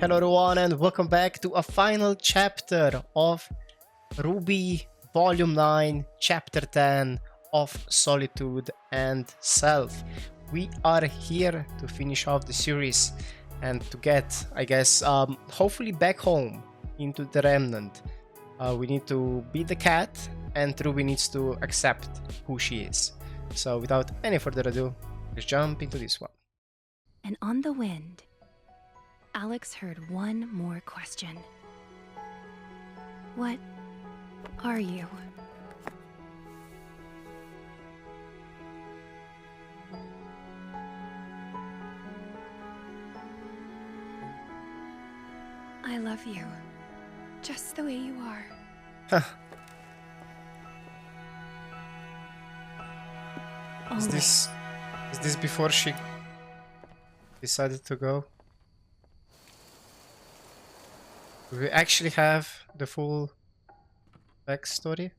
Hello everyone and welcome back to a final chapter of RWBY Volume 9, Chapter 10 of Solitude and Self. We are here to finish off the series and to get, I guess, hopefully back home into the Remnant. We need to beat the cat and RWBY needs to accept who she is. So without any further ado, let's jump into this one. And on the wind, Alex heard one more question. What are you? I love you, just the way you are. Huh. Always. Is this before she decided to go? Do we actually have the full backstory?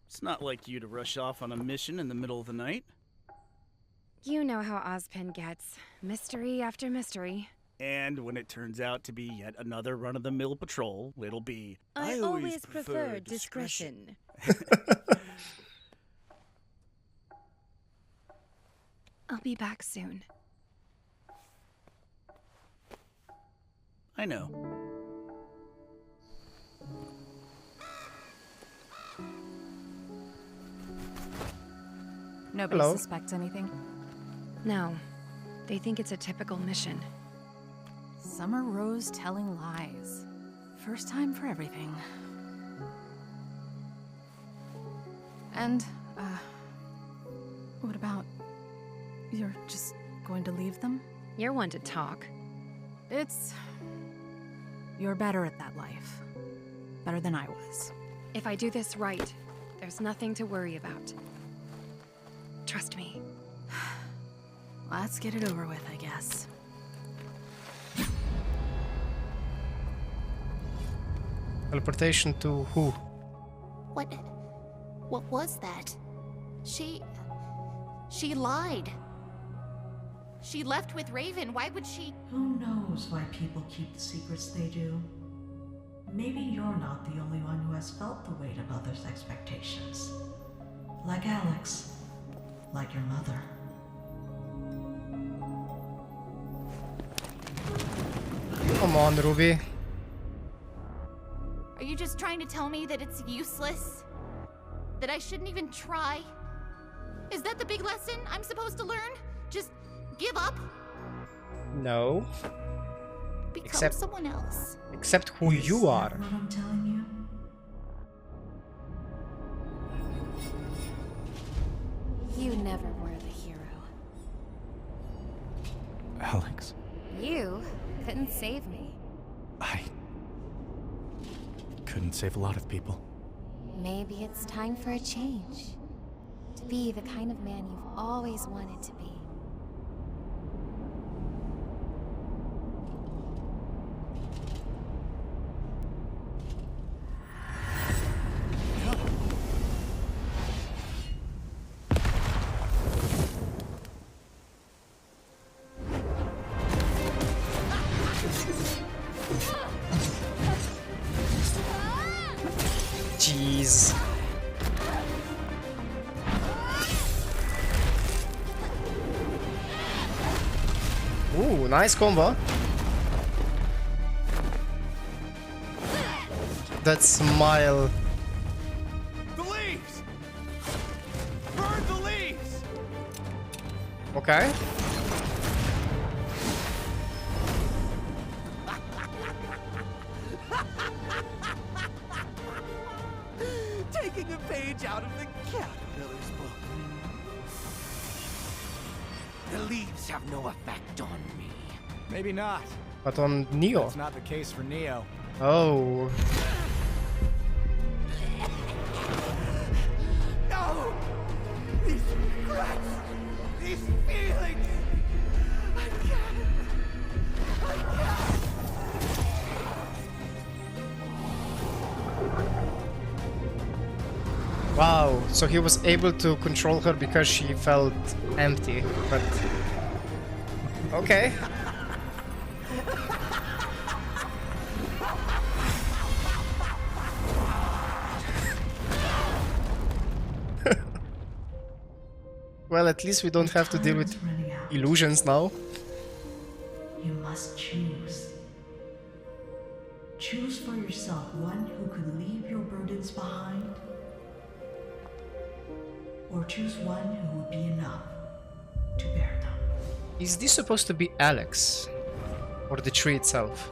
It's not like you to rush off on a mission in the middle of the night. You know how Ozpin gets. Mystery after mystery. And when it turns out to be yet another run-of-the-mill patrol, it'll be... I always prefer discretion. I'll be back soon. I know. Nobody Hello. suspects anything? No, they think it's a typical mission. Summer Rose telling lies. First time for everything. And, what about... You're just going to leave them? You're one to talk. You're better at that life. Better than I was. If I do this right, there's nothing to worry about. Trust me. Let's get it over with, I guess. Teleportation to who? What was that? She lied. She left with Raven. Why would she? Who knows why people keep the secrets they do? Maybe you're not the only one who has felt the weight of others' expectations. Like Alex. Like your mother. Come on, RWBY. Are you just trying to tell me that it's useless? That I shouldn't even try? Is that the big lesson I'm supposed to learn? Just give up? No. Become someone else? Except who Is you that are. what I'm telling you? You never were the hero. Alex, You couldn't save me. I couldn't save a lot of people. Maybe it's time for a change. To be the kind of man you've always wanted to be. Jeez. Ooh, nice combo. That smile. The leaves! Burn the leaves! Okay. Taking a page out of the caterpillar's book. The leaves have no effect on me. Maybe not. But on Neo. That's not the case for Neo. Oh. No! These regrets! These feelings! I can't! Wow, so he was able to control her because she felt empty, but... Okay. Well, at least we don't have to deal with Time's running out. illusions now. You must choose. Choose for yourself one who could leave your burdens behind, or choose one who would be enough to bear them. Is this supposed to be Alex? Or the tree itself?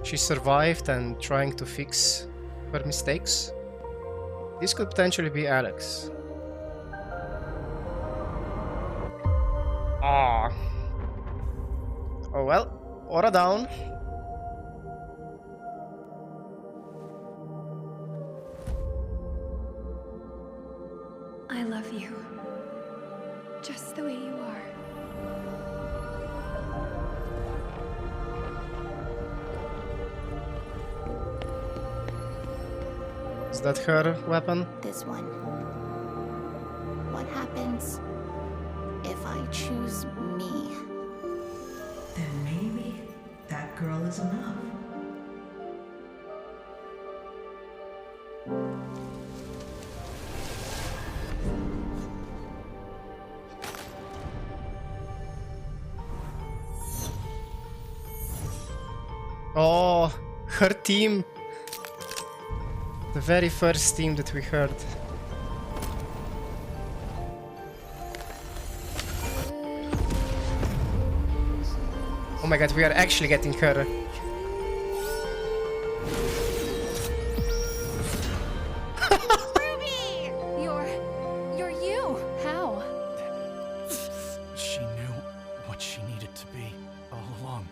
She survived and trying to fix her mistakes? This could potentially be Alex. Ah. Oh well. Aura down. I love you. Just the way you are. Is that her weapon? This one. What happens if I choose me? Then maybe that girl is enough. Oh, her team. The very first team that we heard. Oh my god, we are actually getting her. Ruby! You're you. How? She knew what she needed to be all along.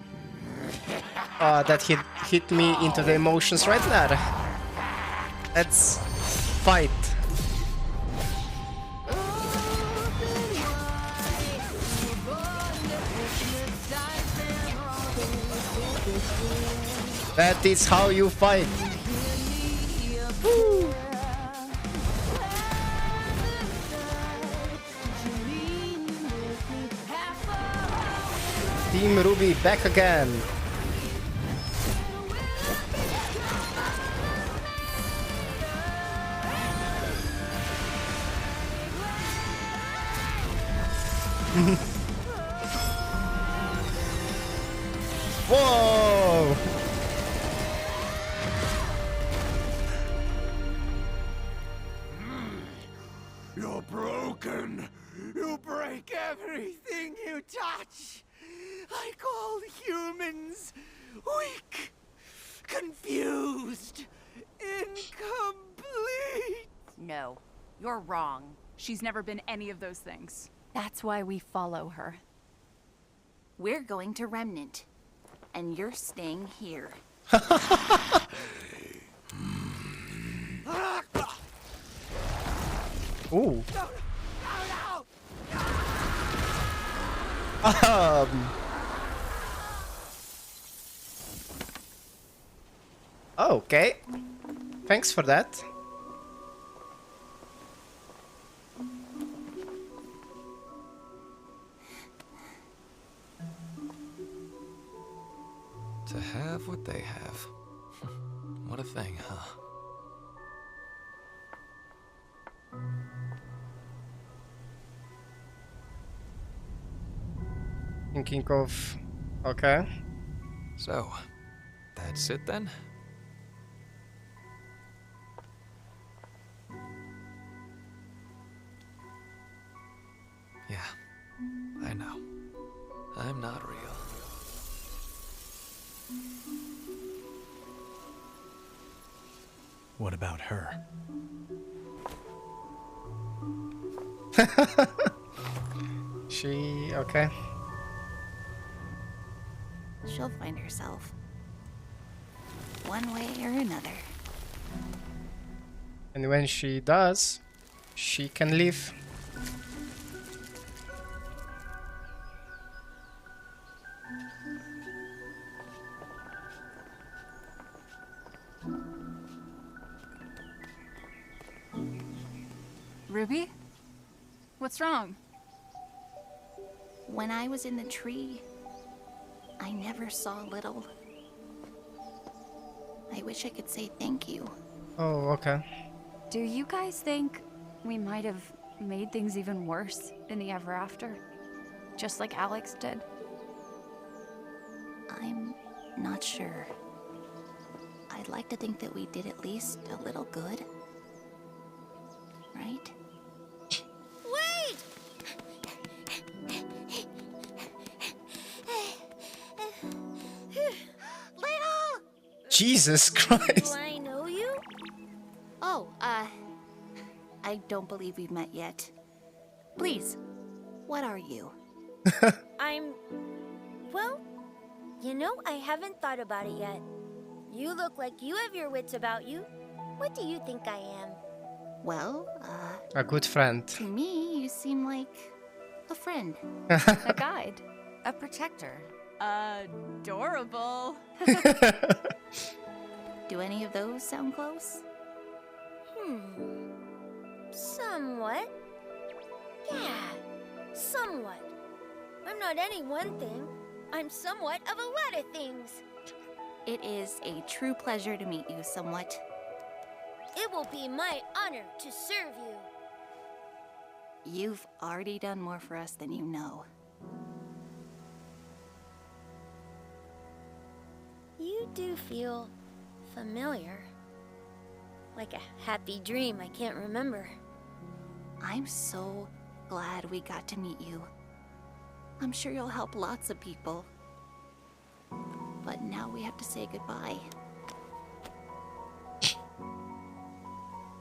That hit me into the emotions right there. Let's fight. That is how you fight. Woo. Team RWBY back again. Whoa! You're broken. You break everything you touch. I call humans weak, confused, incomplete. No, you're wrong. She's never been any of those things. That's why we follow her. We're going to Remnant, and you're staying here. Ooh. Okay. Thanks for that. To have what they have. What a thing, huh? Thinking of... Okay. So, that's it then? Yeah, I know. I'm not real. What about her? She... okay. She'll find herself. One way or another. And when she does, she can leave. Ruby? What's wrong? When I was in the tree, I never saw little. I wish I could say thank you. Oh, okay. Do you guys think We might have made things even worse in the ever after. Just like Alex did. I'm not sure. I'd like to think that we did at least a little good. Right? Wait! Little! Jesus Christ. Do I know you? Oh, I don't believe we've met yet. Please, what are you? Well, you know, I haven't thought about it yet. You look like you have your wits about you. What do you think I am? Well, A good friend. to me, you seem like a friend. A guide. A protector. Adorable. Do any of those sound close? Somewhat. Yeah, somewhat. I'm not any one thing. I'm somewhat of a lot of things. It is a true pleasure to meet you somewhat. It will be my honor to serve you. You've already done more for us than you know. You do feel familiar. Like a happy dream I can't remember. I'm so glad we got to meet you. I'm sure you'll help lots of people. But now we have to say goodbye.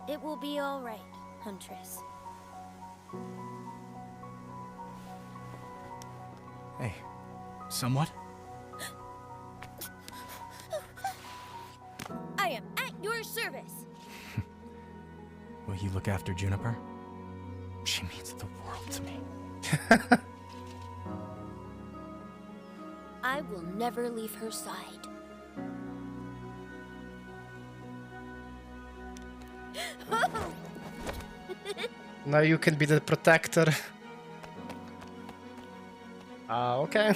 It will be all right, Huntress. Hey, somewhat? I am at your service. Will you look after Juniper? She means the world to me. I will never leave her side. Now you can be the protector. Okay.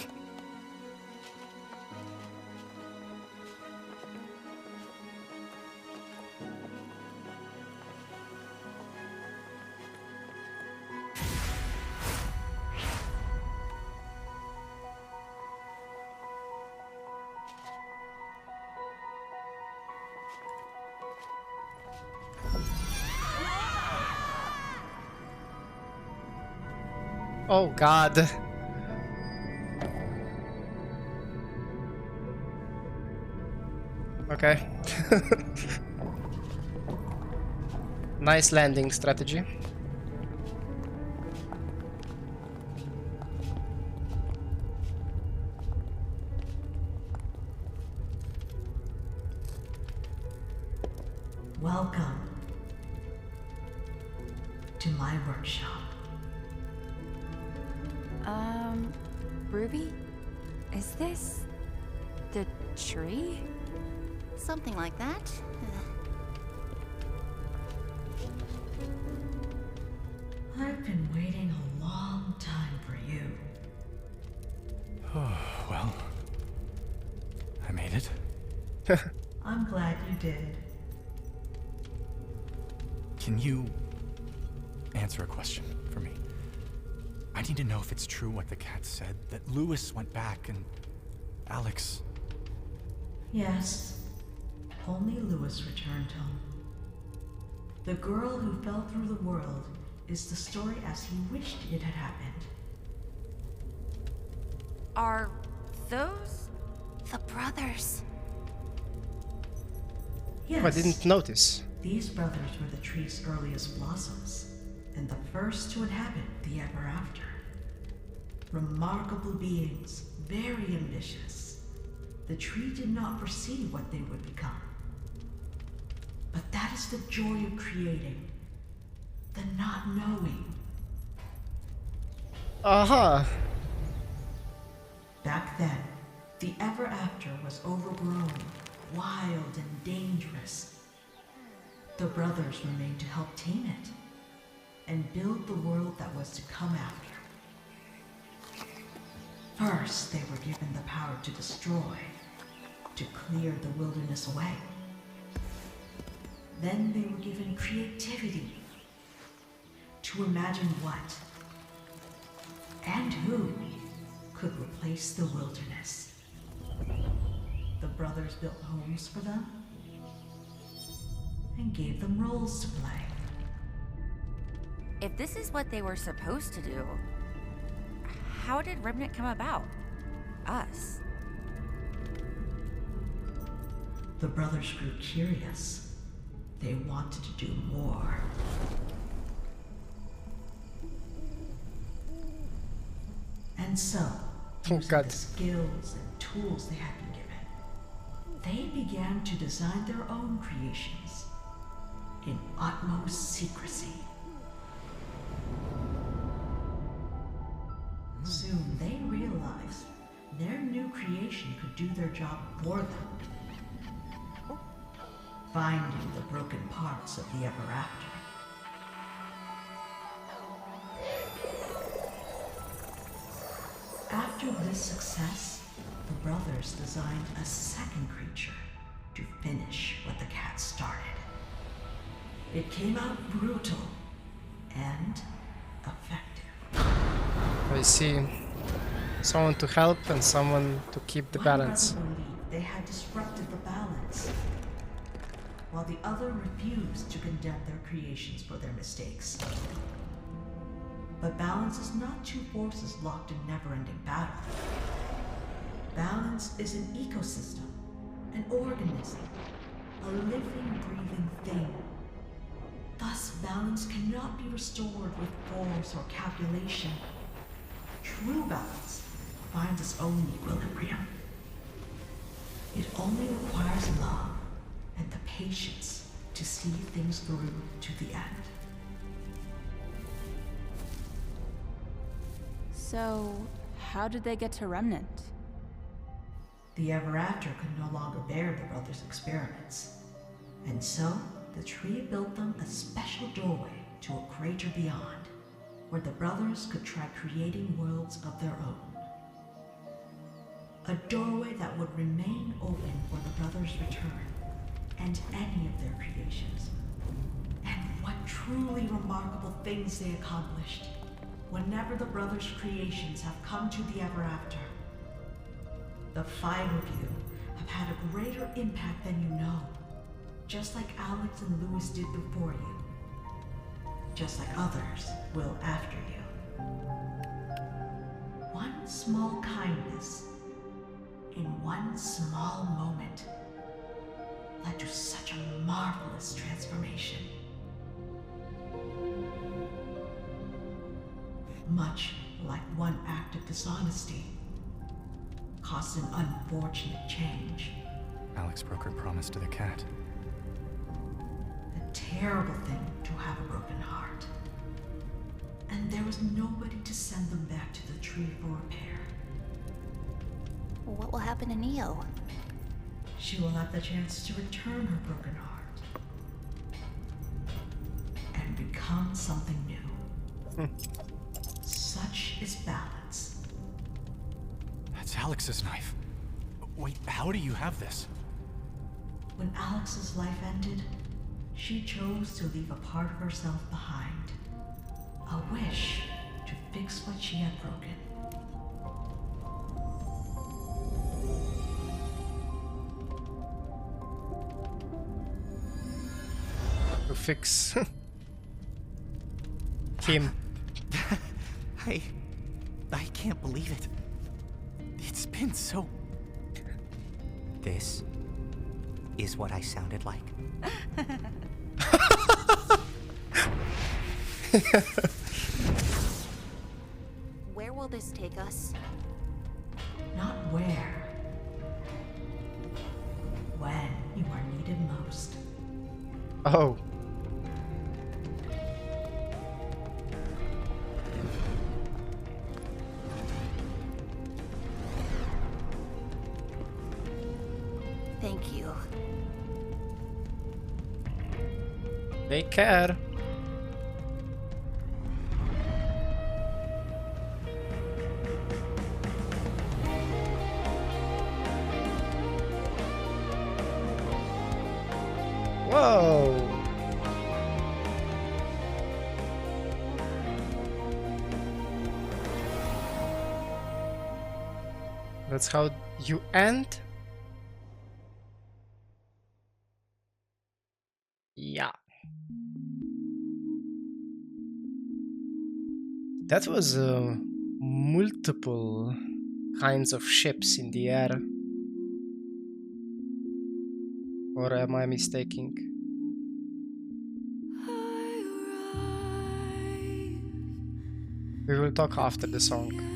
Oh God. Okay. Nice landing strategy. Welcome to my workshop. Ruby? Is this the tree? Something like that. I've been waiting a long time for you. Oh, well. I made it. I'm glad you did. Can you answer a question for me? I need to know if it's true what the cat said, that Lewis went back and Alex... Yes. Only Lewis returned home. The girl who fell through the world is the story as he wished it had happened. Are those The brothers? Yes. I didn't notice. These brothers were the tree's earliest blossoms, and the first to inhabit the ever after. Remarkable beings, very ambitious. The tree did not foresee what they would become. But that is the joy of creating, the not knowing. Uh-huh. Back then, the ever after was overgrown, wild and dangerous. The brothers were made to help tame it and build the world that was to come after. First, they were given the power to destroy, to clear the wilderness away. Then they were given creativity, to imagine what and who could replace the wilderness. The brothers built homes for them and gave them roles to play. If this is what they were supposed to do, how did Remnant come about? Us? The brothers grew curious. They wanted to do more. And so, using the skills and tools they had been given, they began to design their own creations in utmost secrecy. Soon they realized their new creation could do their job for them, finding the broken parts of the ever after. After this success, the brothers designed a second creature to finish what the cat started. It came out brutal and effective. I see. Someone to help and someone to keep the balance. One brother believed they had disrupted the balance, while the other refused to condemn their creations for their mistakes. But balance is not two forces locked in never-ending battle. Balance is an ecosystem, an organism, a living, breathing thing. Thus, balance cannot be restored with force or calculation. True balance finds its own equilibrium. It only requires love and the patience to see things through to the end. So, how did they get to Remnant? The Ever After could no longer bear the brothers' experiments, and so the tree built them a special doorway to a greater beyond, where the brothers could try creating worlds of their own. A doorway that would remain open for the brothers' return, and any of their creations. And what truly remarkable things they accomplished whenever the brothers' creations have come to the Ever After. The five of you have had a greater impact than you know, just like Alex and Louis did before you, just like others will after you. One small kindness in one small moment led to such a marvelous transformation. Much like one act of dishonesty caused an unfortunate change. Alex broke her promise to the cat. A terrible thing to have a broken heart. And there was nobody to send them back to the tree for repair. What will happen to Neo? She will have the chance to return her broken heart and become something new. Such is balance. That's Alex's knife. Wait, how do you have this? When Alex's life ended, she chose to leave a part of herself behind. A wish to fix what she had broken. To fix him. I can't believe it. It's been so... This is what I sounded like. Where will this take us? Not where. When you are needed most. Oh. Thank you. Take care. Whoa. That's how you end? Yeah. That was multiple kinds of ships in the air. Or am I mistaking? We will talk after the song.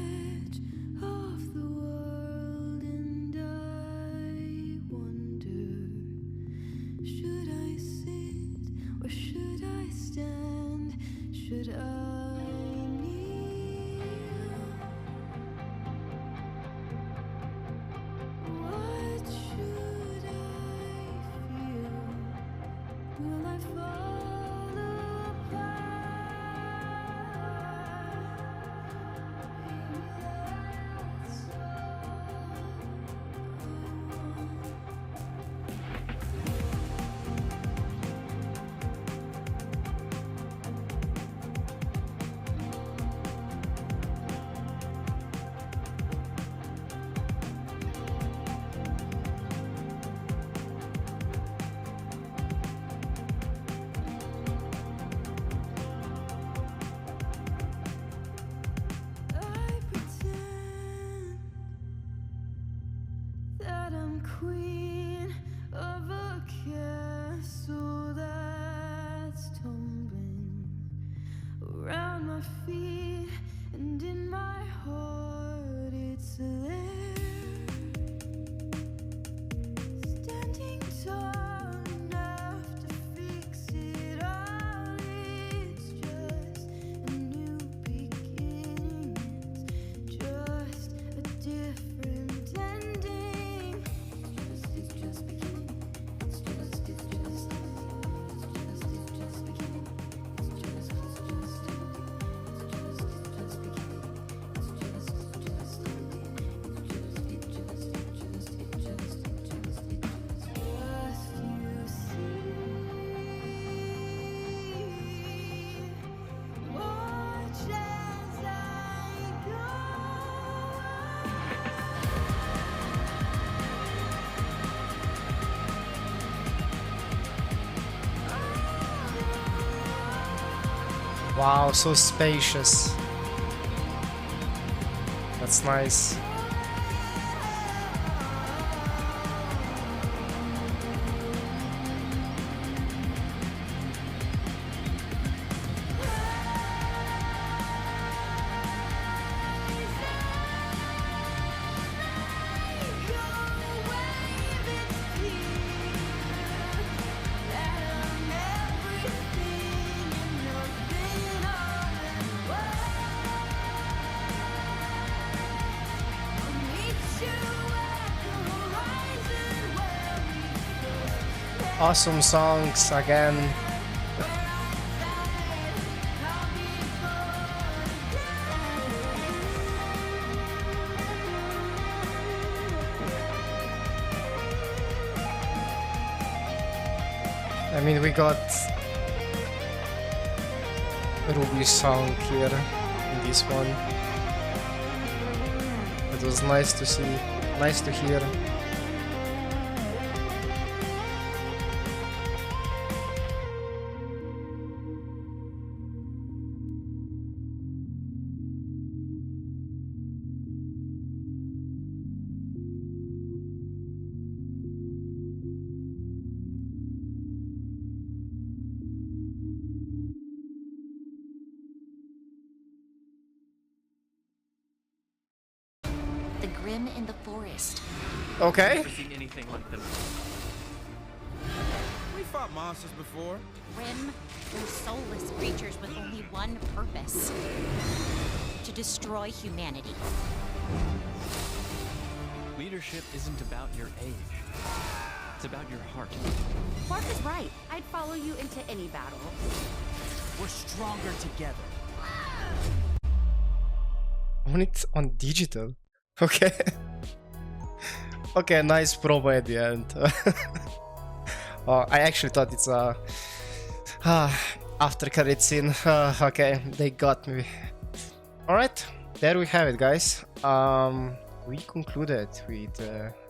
Wow, so spacious. That's nice. Awesome songs again. I mean, we got RWBY song here in this one. It was nice to see, nice to hear. In the forest. Okay. Never seen anything like them. We fought monsters before. Grim and soulless creatures with only one purpose: to destroy humanity. Leadership isn't about your age. It's about your heart. Clark is right. I'd follow you into any battle. We're stronger together. On it on digital. Okay. Okay, nice promo at the end. I actually thought it's a after credit scene. Okay, they got me. Alright, there we have it, guys. we concluded with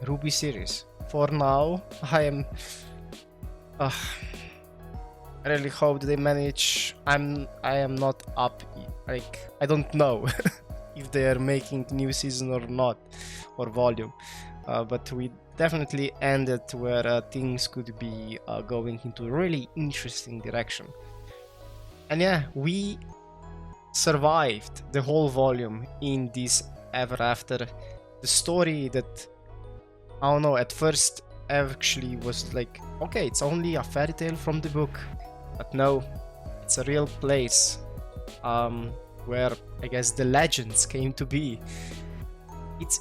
RWBY series. For now, I really hope they manage. I am not up. Like, I don't know if they are making new season or not, or volume. But we definitely ended where things could be going into a really interesting direction. And yeah, we survived the whole volume in this Ever After. The story that, I don't know, at first actually was like, okay, it's only a fairy tale from the book. But no, it's a real place where I guess the legends came to be. It's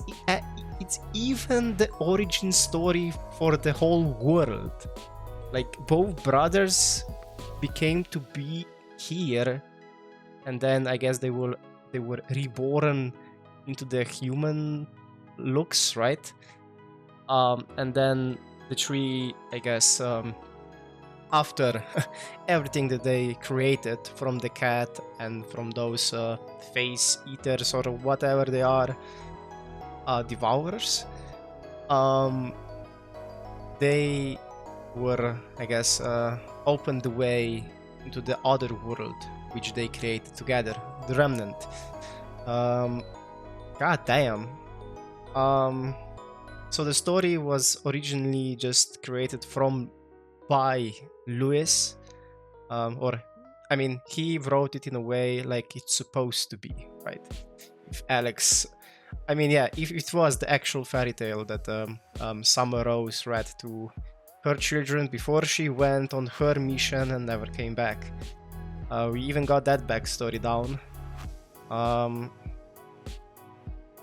even the origin story for the whole world. Like, both brothers became to be here, and then I guess they were reborn into the human looks, right? And then the tree, I guess, after everything that they created from the cat and from those face eaters or whatever they are, devourers, they were, I guess, opened the way into the other world which they created together, the remnant. God damn. So the story was originally just created by Lewis, or I mean, he wrote it in a way like it's supposed to be, right? If Alex, I mean, yeah, if it was the actual fairy tale that Summer Rose read to her children before she went on her mission and never came back. We even got that backstory down.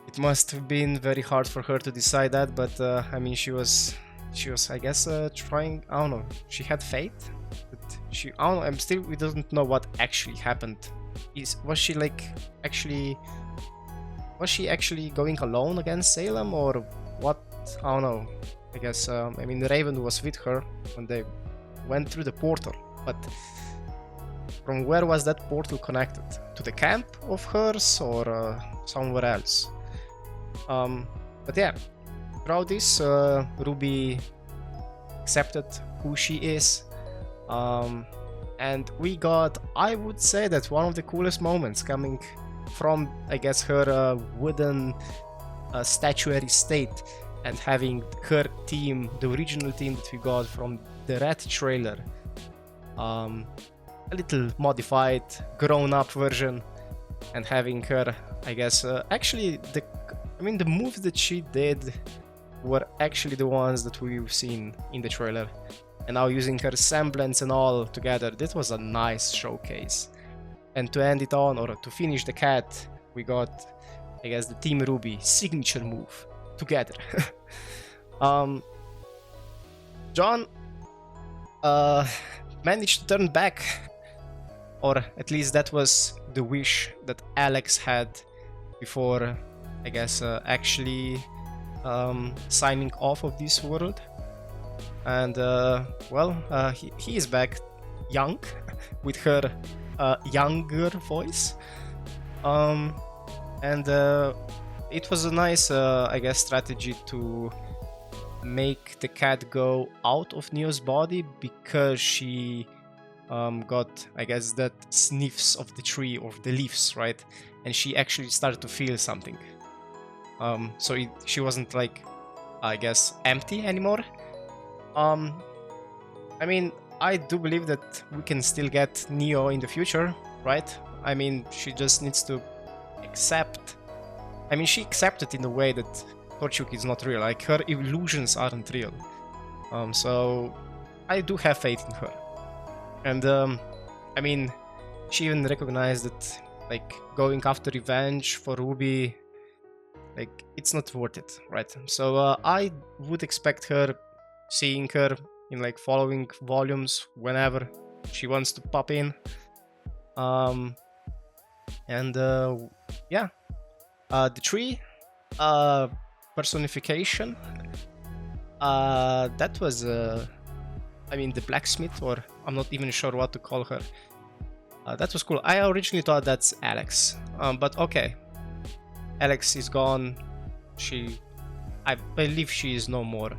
It must have been very hard for her to decide that, but I mean, she was, I guess, trying. I don't know. She had faith, but I don't know. We don't know what actually happened. Was she actually going alone against Salem, or what? I don't know. I guess. I mean, Raven was with her when they went through the portal, but from where was that portal connected? To the camp of hers, or somewhere else? But yeah, throughout this, RWBY accepted who she is, and we got, I would say, that one of the coolest moments coming from, I guess, her wooden statuary state, and having her team, the original team that we got from the Red trailer, a little modified, grown-up version, and having her, I guess, actually the moves that she did were actually the ones that we've seen in the trailer, and now using her semblance and all together, this was a nice showcase. And to end it on, or to finish the cat, we got, I guess, the Team RWBY signature move together. John managed to turn back, or at least that was the wish that Alex had before, I guess, actually signing off of this world. And he is back young with her younger voice, and it was a nice, I guess, strategy to make the cat go out of Neo's body, because she got, I guess, that sniffs of the tree or the leaves, right? And she actually started to feel something. So she wasn't, like, I guess, empty anymore. I mean, I do believe that we can still get Neo in the future, right? I mean, she just needs to accept. I mean, she accepted in the way that Torchuk is not real. Like, her illusions aren't real. So I do have faith in her. And I mean, she even recognized that, like, going after revenge for RWBY, like, it's not worth it, right? So I would expect her, seeing her in, like, following volumes whenever she wants to pop in. Yeah, the tree personification, that was I mean, the blacksmith, or I'm not even sure what to call her. That was cool. I originally thought that's Alex, but okay, Alex is gone. I believe she is no more.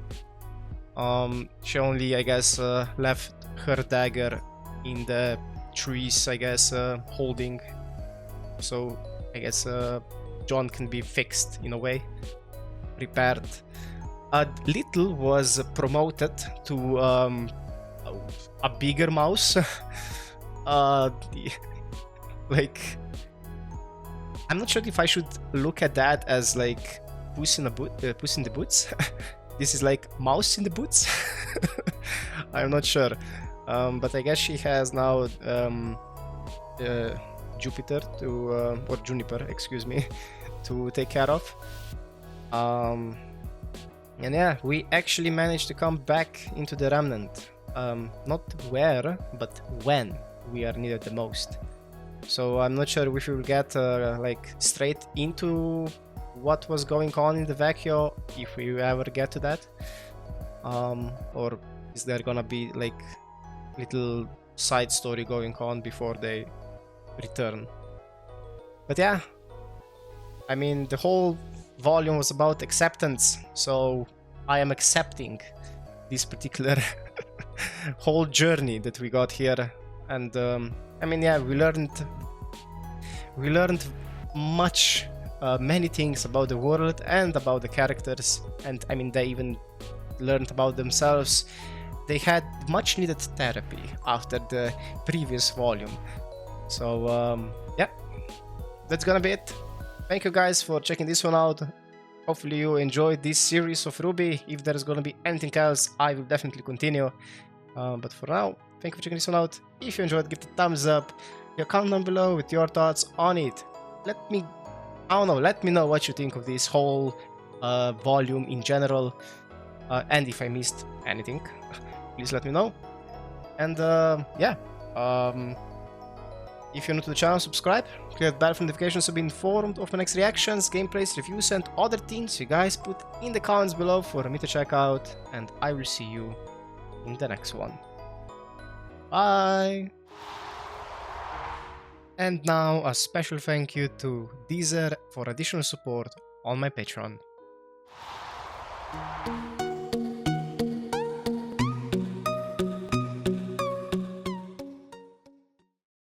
She only, I guess, left her dagger in the trees, I guess, holding. So I guess John can be fixed in a way, repaired. Little was promoted to a bigger mouse. Like, I'm not sure if I should look at that as like Puss in the Boots. This is like Mouse in the Boots. I'm not sure, but I guess she has now Jupiter to or Juniper, excuse me, to take care of. And yeah, we actually managed to come back into the Remnant. Not where, but when we are needed the most. So I'm not sure if we will get like straight into what was going on in the Vacuo, if we ever get to that, or is there gonna be like little side story going on before they return. But yeah, I mean, the whole volume was about acceptance, so I am accepting this particular whole journey that we got here. And I mean, yeah, we learned much, many things about the world and about the characters, and I mean, they even learned about themselves. They had much needed therapy after the previous volume. So yeah, that's gonna be it. Thank you guys for checking this one out. Hopefully you enjoyed this series of RWBY. If there's gonna be anything else, I will definitely continue. But for now, thank you for checking this one out. If you enjoyed, give it a thumbs up. Your comment down below with your thoughts on it. Let me know what you think of this whole volume in general. And if I missed anything, please let me know. And yeah, if you're new to the channel, subscribe, click the bell for notifications to be informed of my next reactions, gameplays, reviews, and other things you guys put in the comments below for me to check out. And I will see you in the next one. Bye! And now a special thank you to Deezer for additional support on my Patreon.